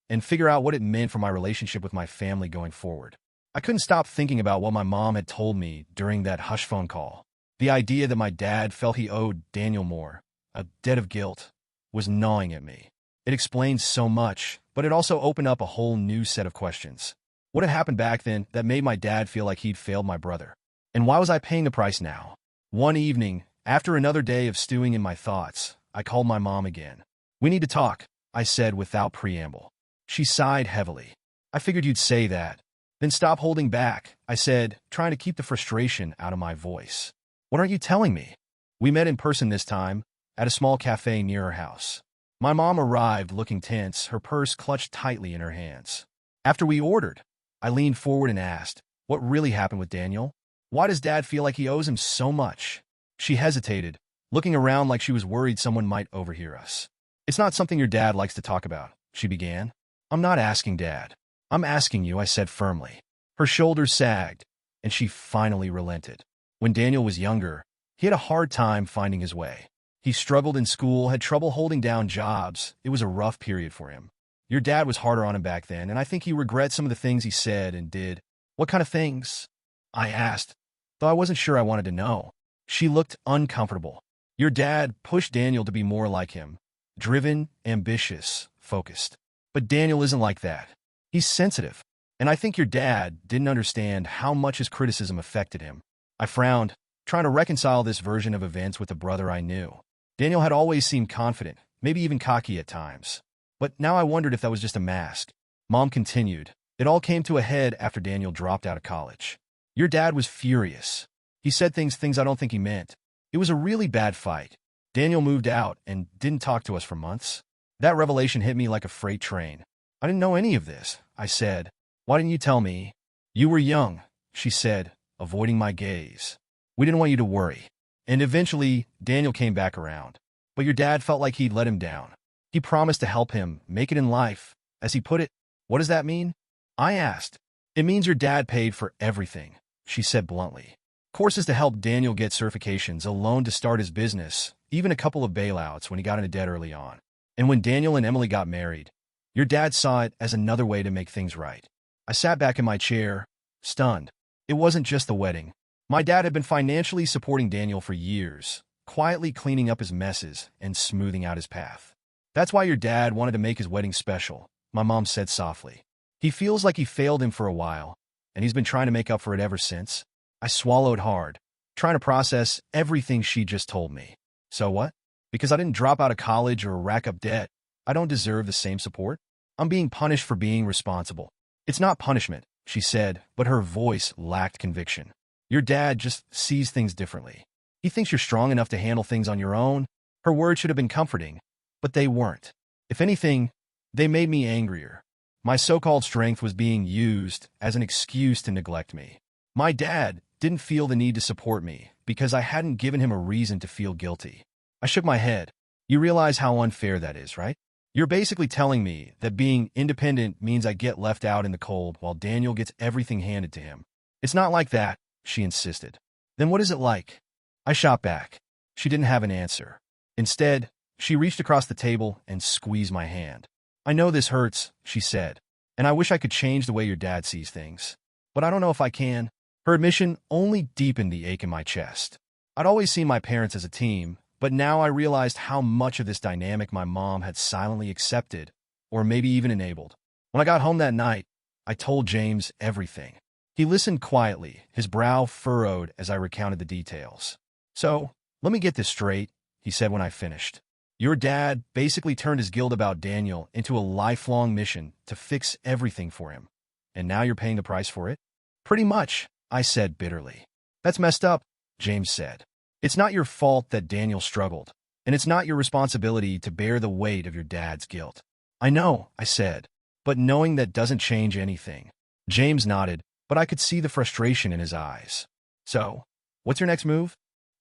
and figure out what it meant for my relationship with my family going forward. I couldn't stop thinking about what my mom had told me during that hush phone call. The idea that my dad felt he owed Daniel more, a debt of guilt, was gnawing at me. It explained so much, but it also opened up a whole new set of questions. What had happened back then that made my dad feel like he'd failed my brother? And why was I paying the price now? One evening, after another day of stewing in my thoughts, I called my mom again. "We need to talk," I said without preamble. She sighed heavily. "I figured you'd say that." "Then stop holding back," I said, trying to keep the frustration out of my voice. "What aren't you telling me?" We met in person this time, at a small cafe near her house. My mom arrived looking tense, her purse clutched tightly in her hands. After we ordered, I leaned forward and asked, "What really happened with Daniel? Why does Dad feel like he owes him so much?" She hesitated, looking around like she was worried someone might overhear us. "It's not something your dad likes to talk about," she began. "I'm not asking Dad. I'm asking you," I said firmly. Her shoulders sagged, and she finally relented. When Daniel was younger, he had a hard time finding his way. He struggled in school, had trouble holding down jobs. It was a rough period for him. Your dad was harder on him back then, and I think he regrets some of the things he said and did. "What kind of things?" I asked, though I wasn't sure I wanted to know. She looked uncomfortable. "Your dad pushed Daniel to be more like him. Driven, ambitious, focused. But Daniel isn't like that. He's sensitive. And I think your dad didn't understand how much his criticism affected him." I frowned, trying to reconcile this version of events with the brother I knew. Daniel had always seemed confident, maybe even cocky at times. But now I wondered if that was just a mask. Mom continued. "It all came to a head after Daniel dropped out of college. Your dad was furious. He said things I don't think he meant. It was a really bad fight. Daniel moved out and didn't talk to us for months. That revelation hit me like a freight train. I didn't know any of this," I said. "Why didn't you tell me?" "You were young," she said, avoiding my gaze. "We didn't want you to worry." And eventually, Daniel came back around. But your dad felt like he'd let him down. He promised to help him make it in life, as he put it. "What does that mean?" I asked. "It means your dad paid for everything," she said bluntly. "Courses to help Daniel get certifications, a loan to start his business, even a couple of bailouts when he got into debt early on. And when Daniel and Emily got married, your dad saw it as another way to make things right." I sat back in my chair, stunned. It wasn't just the wedding. My dad had been financially supporting Daniel for years, quietly cleaning up his messes and smoothing out his path. "That's why your dad wanted to make his wedding special," my mom said softly. "He feels like he failed him for a while, and he's been trying to make up for it ever since." I swallowed hard, trying to process everything she just told me. So what? Because I didn't drop out of college or rack up debt, I don't deserve the same support? I'm being punished for being responsible. "It's not punishment," she said, but her voice lacked conviction. "Your dad just sees things differently. He thinks you're strong enough to handle things on your own." Her words should have been comforting, but they weren't. If anything, they made me angrier. My so-called strength was being used as an excuse to neglect me. My dad didn't feel the need to support me because I hadn't given him a reason to feel guilty. I shook my head. "You realize how unfair that is, right? You're basically telling me that being independent means I get left out in the cold while Daniel gets everything handed to him." "It's not like that," she insisted. Then what is it like? I shot back. She didn't have an answer. Instead, she reached across the table and squeezed my hand. I know this hurts, she said, and I wish I could change the way your dad sees things. But I don't know if I can. Her admission only deepened the ache in my chest. I'd always seen my parents as a team, but now I realized how much of this dynamic my mom had silently accepted, or maybe even enabled. When I got home that night, I told James everything. He listened quietly, his brow furrowed as I recounted the details. So, let me get this straight, he said when I finished. Your dad basically turned his guilt about Daniel into a lifelong mission to fix everything for him. And now you're paying the price for it? Pretty much, I said bitterly. That's messed up, James said. It's not your fault that Daniel struggled, and it's not your responsibility to bear the weight of your dad's guilt. I know, I said, but knowing that doesn't change anything. James nodded, but I could see the frustration in his eyes. So, what's your next move?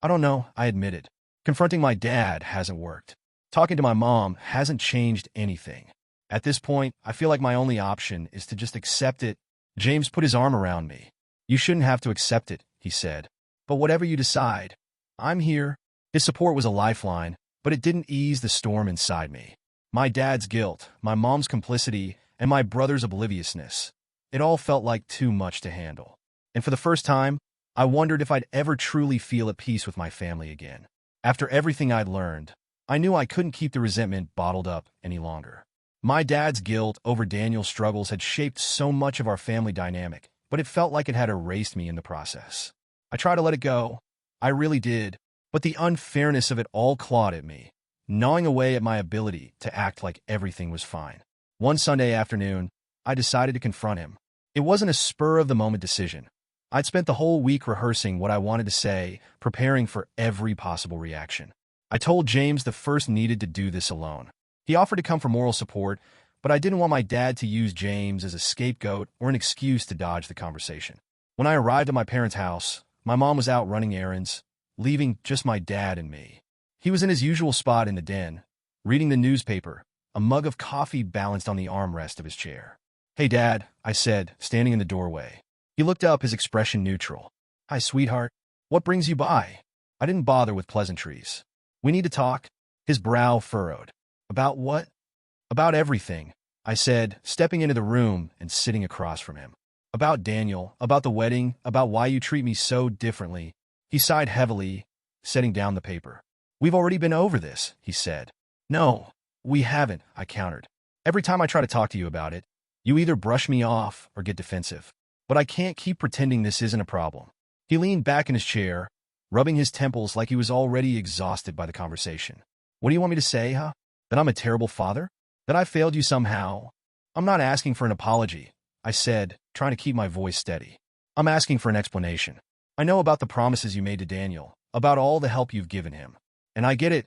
I don't know, I admitted. Confronting my dad hasn't worked. Talking to my mom hasn't changed anything. At this point, I feel like my only option is to just accept it. James put his arm around me. You shouldn't have to accept it, he said. But whatever you decide, I'm here. His support was a lifeline, but it didn't ease the storm inside me. My dad's guilt, my mom's complicity, and my brother's obliviousness. It all felt like too much to handle. And for the first time, I wondered if I'd ever truly feel at peace with my family again. After everything I'd learned, I knew I couldn't keep the resentment bottled up any longer. My dad's guilt over Daniel's struggles had shaped so much of our family dynamic, but it felt like it had erased me in the process. I tried to let it go. I really did, but the unfairness of it all clawed at me, gnawing away at my ability to act like everything was fine. One Sunday afternoon, I decided to confront him. It wasn't a spur-of-the-moment decision. I'd spent the whole week rehearsing what I wanted to say, preparing for every possible reaction. I told James the first needed to do this alone. He offered to come for moral support, but I didn't want my dad to use James as a scapegoat or an excuse to dodge the conversation. When I arrived at my parents' house, my mom was out running errands, leaving just my dad and me. He was in his usual spot in the den, reading the newspaper, a mug of coffee balanced on the armrest of his chair. Hey, Dad, I said, standing in the doorway. He looked up, his expression neutral. Hi, sweetheart. What brings you by? I didn't bother with pleasantries. We need to talk. His brow furrowed. About what? About everything, I said, stepping into the room and sitting across from him. About Daniel, about the wedding, about why you treat me so differently. He sighed heavily, setting down the paper. We've already been over this, he said. No, we haven't, I countered. Every time I try to talk to you about it, you either brush me off or get defensive. But I can't keep pretending this isn't a problem. He leaned back in his chair, rubbing his temples like he was already exhausted by the conversation. What do you want me to say, huh? That I'm a terrible father? That I failed you somehow? I'm not asking for an apology, I said, trying to keep my voice steady. I'm asking for an explanation. I know about the promises you made to Daniel, about all the help you've given him. And I get it.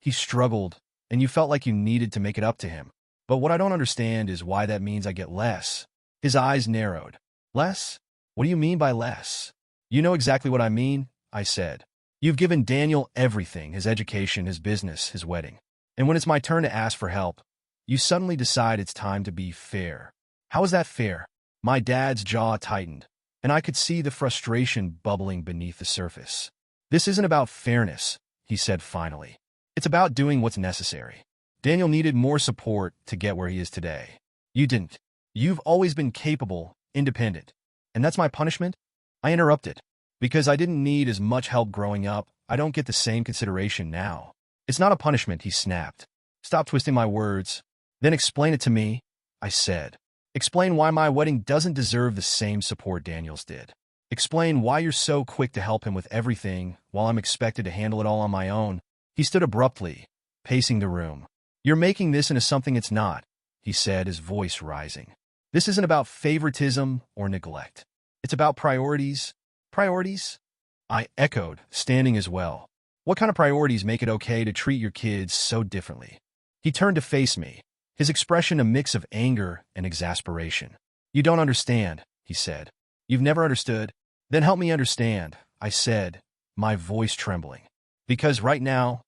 He struggled, and you felt like you needed to make it up to him. But what I don't understand is why that means I get less. His eyes narrowed. Less? What do you mean by less? You know exactly what I mean, I said. You've given Daniel everything, his education, his business, his wedding. And when it's my turn to ask for help, you suddenly decide it's time to be fair. How is that fair? My dad's jaw tightened, and I could see the frustration bubbling beneath the surface. This isn't about fairness, he said finally. It's about doing what's necessary. Daniel needed more support to get where he is today. You didn't. You've always been capable, independent. And that's my punishment? I interrupted. Because I didn't need as much help growing up, I don't get the same consideration now. It's not a punishment, he snapped. Stop twisting my words. Then explain it to me, I said. Explain why my wedding doesn't deserve the same support Daniel's did. Explain why you're so quick to help him with everything while I'm expected to handle it all on my own. He stood abruptly, pacing the room. You're making this into something it's not, he said, his voice rising. This isn't about favoritism or neglect. It's about priorities. Priorities? I echoed, standing as well. What kind of priorities make it okay to treat your kids so differently? He turned to face me, his expression a mix of anger and exasperation. You don't understand, he said. You've never understood? Then help me understand, I said, my voice trembling. Because right now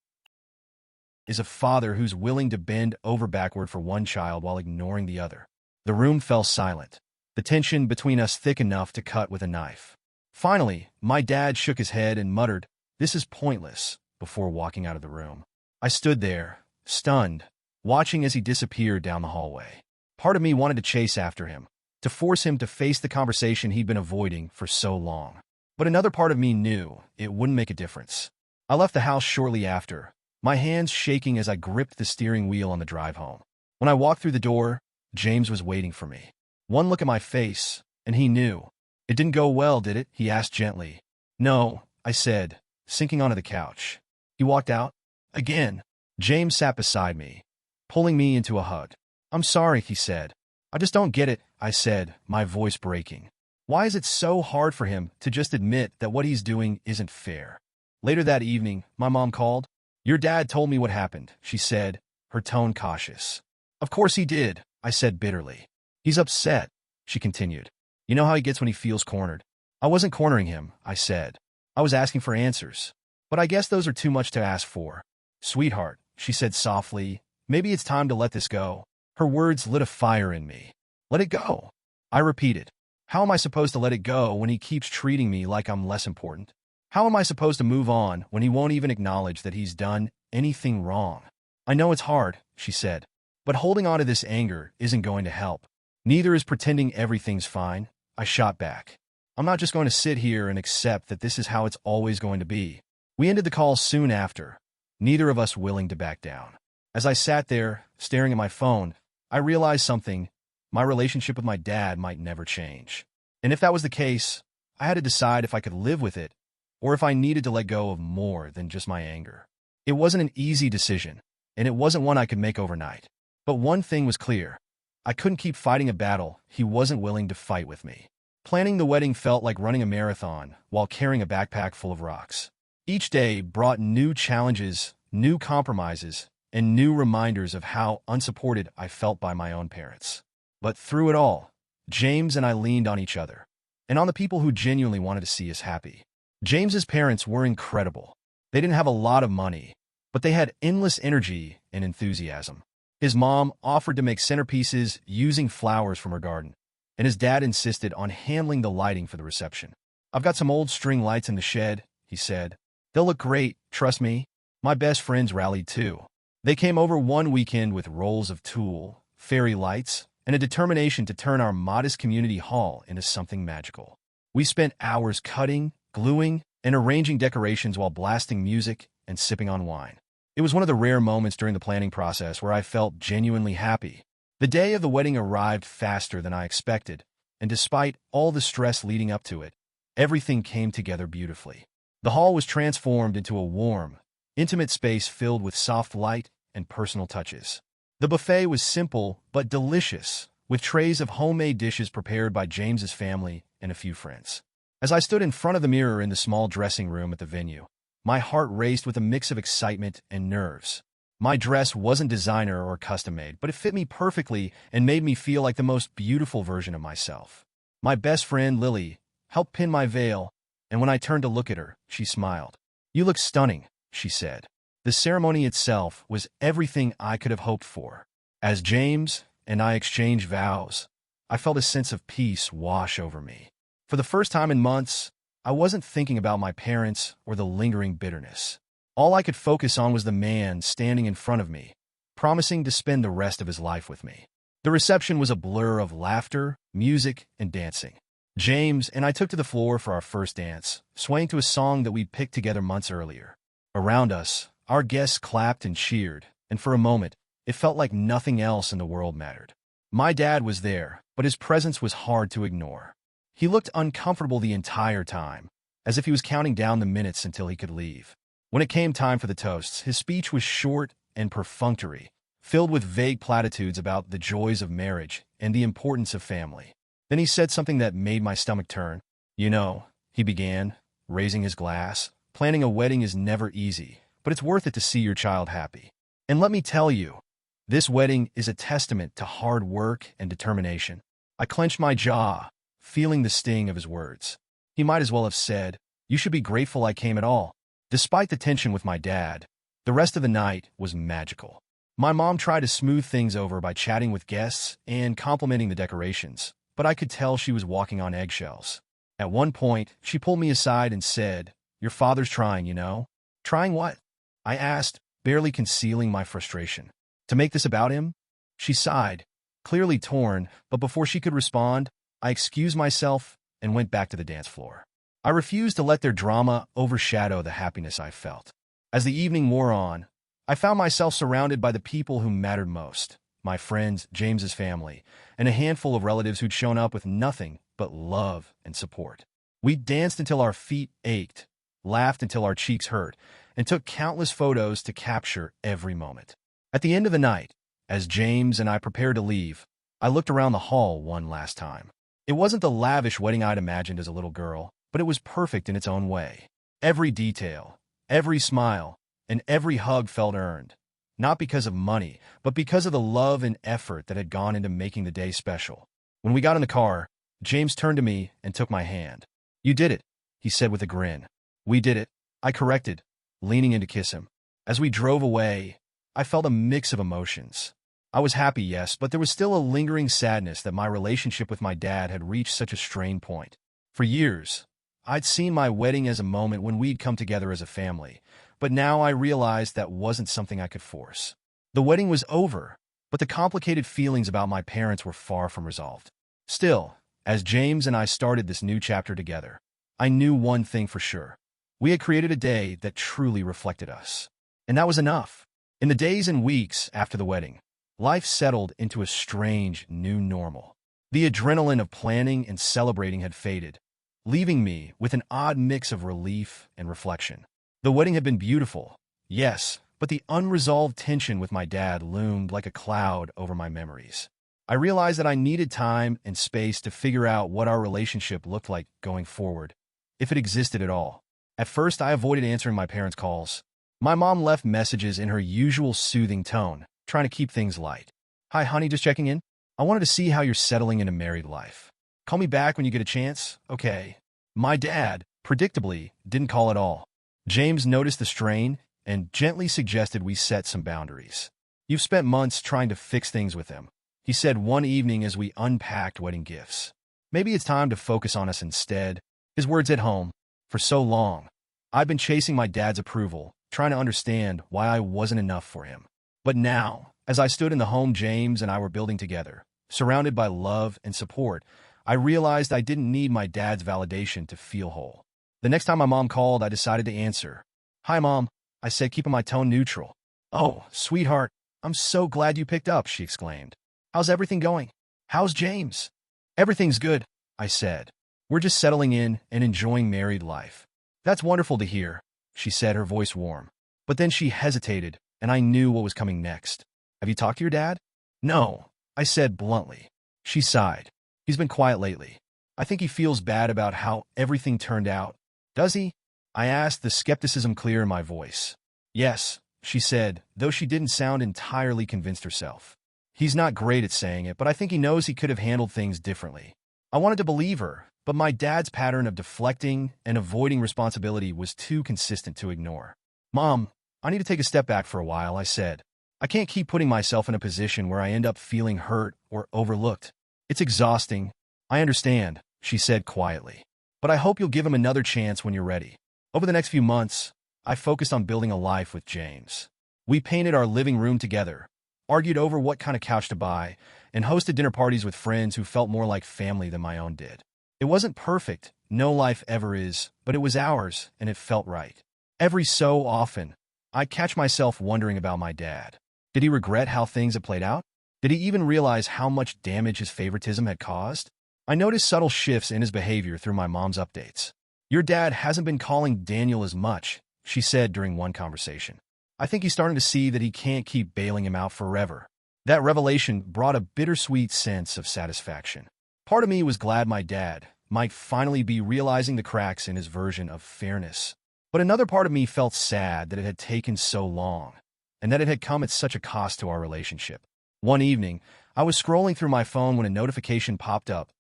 is a father who's willing to bend over backward for one child while ignoring the other. The room fell silent, the tension between us thick enough to cut with a knife. Finally, my dad shook his head and muttered, "This is pointless," before walking out of the room. I stood there, stunned, watching as he disappeared down the hallway. Part of me wanted to chase after him, to force him to face the conversation he'd been avoiding for so long. But another part of me knew it wouldn't make a difference. I left the house shortly after, my hands shaking as I gripped the steering wheel on the drive home. When I walked through the door, James was waiting for me. One look at my face, and he knew. "It didn't go well, did it?" he asked gently. "No," I said, sinking onto the couch. He walked out. Again, James sat beside me, pulling me into a hug. "I'm sorry," he said. "I just don't get it," I said, my voice breaking. Why is it so hard for him to just admit that what he's doing isn't fair? Later that evening, my mom called. "Your dad told me what happened," she said, her tone cautious. "Of course he did," I said bitterly. "He's upset," she continued. "You know how he gets when he feels cornered." "I wasn't cornering him," I said. "I was asking for answers. But I guess those are too much to ask for." "Sweetheart," she said softly, "maybe it's time to let this go." Her words lit a fire in me. "Let it go," I repeated. "How am I supposed to let it go when he keeps treating me like I'm less important? How am I supposed to move on when he won't even acknowledge that he's done anything wrong?" "I know it's hard," she said, "but holding on to this anger isn't going to help. Neither is pretending everything's fine," I shot back. "I'm not just going to sit here and accept that this is how it's always going to be." We ended the call soon after, neither of us willing to back down. As I sat there, staring at my phone, I realized something. My relationship with my dad might never change. And if that was the case, I had to decide if I could live with it, or if I needed to let go of more than just my anger. It wasn't an easy decision, and it wasn't one I could make overnight. But one thing was clear. I couldn't keep fighting a battle he wasn't willing to fight with me. Planning the wedding felt like running a marathon while carrying a backpack full of rocks. Each day brought new challenges, new compromises, and new reminders of how unsupported I felt by my own parents. But through it all, James and I leaned on each other, and on the people who genuinely wanted to see us happy. James's parents were incredible. They didn't have a lot of money, but they had endless energy and enthusiasm. His mom offered to make centerpieces using flowers from her garden, and his dad insisted on handling the lighting for the reception. "I've got some old string lights in the shed," he said. "They'll look great, trust me." My best friends rallied too. They came over one weekend with rolls of tulle, fairy lights, and a determination to turn our modest community hall into something magical. We spent hours cutting, gluing, and arranging decorations while blasting music and sipping on wine. It was one of the rare moments during the planning process where I felt genuinely happy. The day of the wedding arrived faster than I expected, and despite all the stress leading up to it, everything came together beautifully. The hall was transformed into a warm, intimate space filled with soft light and personal touches. The buffet was simple but delicious, with trays of homemade dishes prepared by James's family and a few friends. As I stood in front of the mirror in the small dressing room at the venue, my heart raced with a mix of excitement and nerves. My dress wasn't designer or custom-made, but it fit me perfectly and made me feel like the most beautiful version of myself. My best friend, Lily, helped pin my veil, and when I turned to look at her, she smiled. "You look stunning," she said. The ceremony itself was everything I could have hoped for. As James and I exchanged vows, I felt a sense of peace wash over me. For the first time in months, I wasn't thinking about my parents or the lingering bitterness. All I could focus on was the man standing in front of me, promising to spend the rest of his life with me. The reception was a blur of laughter, music, and dancing. James and I took to the floor for our first dance, swaying to a song that we'd picked together months earlier. Around us, our guests clapped and cheered, and for a moment, it felt like nothing else in the world mattered. My dad was there, but his presence was hard to ignore. He looked uncomfortable the entire time, as if he was counting down the minutes until he could leave. When it came time for the toasts, his speech was short and perfunctory, filled with vague platitudes about the joys of marriage and the importance of family. Then he said something that made my stomach turn. "You know," he began, raising his glass, "planning a wedding is never easy, but it's worth it to see your child happy. And let me tell you, this wedding is a testament to hard work and determination." I clenched my jaw, feeling the sting of his words. He might as well have said, "You should be grateful I came at all." Despite the tension with my dad, the rest of the night was magical. My mom tried to smooth things over by chatting with guests and complimenting the decorations, but I could tell she was walking on eggshells. At one point, she pulled me aside and said, "Your father's trying, you know." "Trying what?" I asked, barely concealing my frustration. "To make this about him?" She sighed, clearly torn, but before she could respond, I excused myself and went back to the dance floor. I refused to let their drama overshadow the happiness I felt. As the evening wore on, I found myself surrounded by the people who mattered most: my friends, James's family, and a handful of relatives who'd shown up with nothing but love and support. We danced until our feet ached, laughed until our cheeks hurt, and took countless photos to capture every moment. At the end of the night, as James and I prepared to leave, I looked around the hall one last time. It wasn't the lavish wedding I'd imagined as a little girl, but it was perfect in its own way. Every detail, every smile, and every hug felt earned, not because of money, but because of the love and effort that had gone into making the day special. When we got in the car, James turned to me and took my hand. "You did it," he said with a grin. "We did it," I corrected, leaning in to kiss him. As we drove away, I felt a mix of emotions. I was happy, yes, but there was still a lingering sadness that my relationship with my dad had reached such a strained point. For years, I'd seen my wedding as a moment when we'd come together as a family, but now I realized that wasn't something I could force. The wedding was over, but the complicated feelings about my parents were far from resolved. Still, as James and I started this new chapter together, I knew one thing for sure. We had created a day that truly reflected us. And that was enough. In the days and weeks after the wedding, life settled into a strange new normal. The adrenaline of planning and celebrating had faded, leaving me with an odd mix of relief and reflection. The wedding had been beautiful, yes, but the unresolved tension with my dad loomed like a cloud over my memories. I realized that I needed time and space to figure out what our relationship looked like going forward, if it existed at all. At first, I avoided answering my parents' calls. My mom left messages in her usual soothing tone, trying to keep things light. "Hi, honey, just checking in. I wanted to see how you're settling into married life. Call me back when you get a chance, okay?" My dad, predictably, didn't call at all. James noticed the strain and gently suggested we set some boundaries. "You've spent months trying to fix things with him," he said one evening as we unpacked wedding gifts. "Maybe it's time to focus on us instead." His words hit home. For so long, I'd been chasing my dad's approval, trying to understand why I wasn't enough for him. But now, as I stood in the home James and I were building together, surrounded by love and support, I realized I didn't need my dad's validation to feel whole. The next time my mom called, I decided to answer. "Hi, Mom," I said, keeping my tone neutral. "Oh, sweetheart, I'm so glad you picked up," she exclaimed. "How's everything going? How's James?" "Everything's good," I said. "We're just settling in and enjoying married life." "That's wonderful to hear," she said, her voice warm. But then she hesitated, and I knew what was coming next. "Have you talked to your dad?" "No," I said bluntly. She sighed. "He's been quiet lately. I think he feels bad about how everything turned out." "Does he?" I asked, the skepticism clear in my voice. "Yes," she said, though she didn't sound entirely convinced herself. "He's not great at saying it, but I think he knows he could have handled things differently." I wanted to believe her, but my dad's pattern of deflecting and avoiding responsibility was too consistent to ignore. "Mom, I need to take a step back for a while," I said. "I can't keep putting myself in a position where I end up feeling hurt or overlooked. It's exhausting." "I understand," she said quietly. "But I hope you'll give him another chance when you're ready." Over the next few months, I focused on building a life with James. We painted our living room together, argued over what kind of couch to buy, and hosted dinner parties with friends who felt more like family than my own did. It wasn't perfect, no life ever is, but it was ours, and it felt right. Every so often, I'd catch myself wondering about my dad. Did he regret how things had played out? Did he even realize how much damage his favoritism had caused? I noticed subtle shifts in his behavior through my mom's updates. "Your dad hasn't been calling Daniel as much," she said during one conversation. "I think he's starting to see that he can't keep bailing him out forever." That revelation brought a bittersweet sense of satisfaction. Part of me was glad my dad might finally be realizing the cracks in his version of fairness. But another part of me felt sad that it had taken so long, and that it had come at such a cost to our relationship. One evening, I was scrolling through my phone when a notification popped up.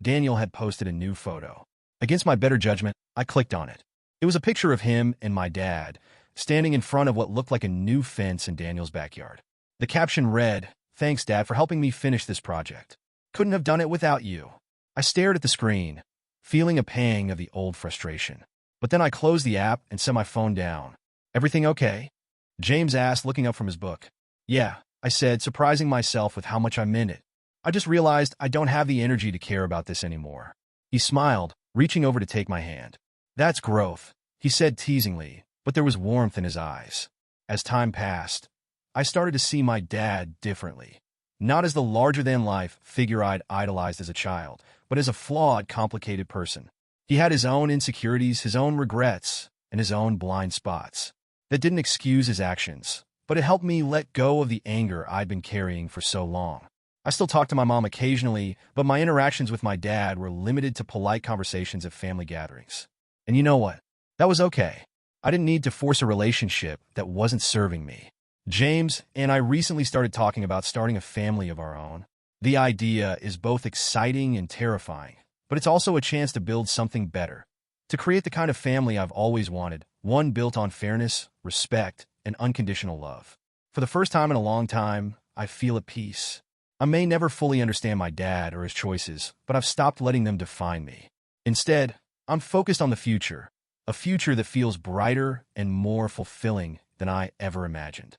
Daniel had posted a new photo. Against my better judgment, I clicked on it. It was a picture of him and my dad, standing in front of what looked like a new fence in Daniel's backyard. The caption read, "Thanks, Dad, for helping me finish this project. Couldn't have done it without you." I stared at the screen, feeling a pang of the old frustration. But then I closed the app and set my phone down. "Everything okay?" James asked, looking up from his book. "Yeah," I said, surprising myself with how much I meant it. "I just realized I don't have the energy to care about this anymore." He smiled, reaching over to take my hand. "That's growth," he said teasingly, but there was warmth in his eyes. As time passed, I started to see my dad differently. Not as the larger-than-life figure I'd idolized as a child, but as a flawed, complicated person. He had his own insecurities, his own regrets, and his own blind spots. That didn't excuse his actions, but it helped me let go of the anger I'd been carrying for so long. I still talk to my mom occasionally, but my interactions with my dad were limited to polite conversations at family gatherings. And you know what? That was okay. I didn't need to force a relationship that wasn't serving me. James and I recently started talking about starting a family of our own. The idea is both exciting and terrifying, but it's also a chance to build something better, to create the kind of family I've always wanted, one built on fairness, respect, and unconditional love. For the first time in a long time, I feel at peace. I may never fully understand my dad or his choices, but I've stopped letting them define me. Instead, I'm focused on the future, a future that feels brighter and more fulfilling than I ever imagined.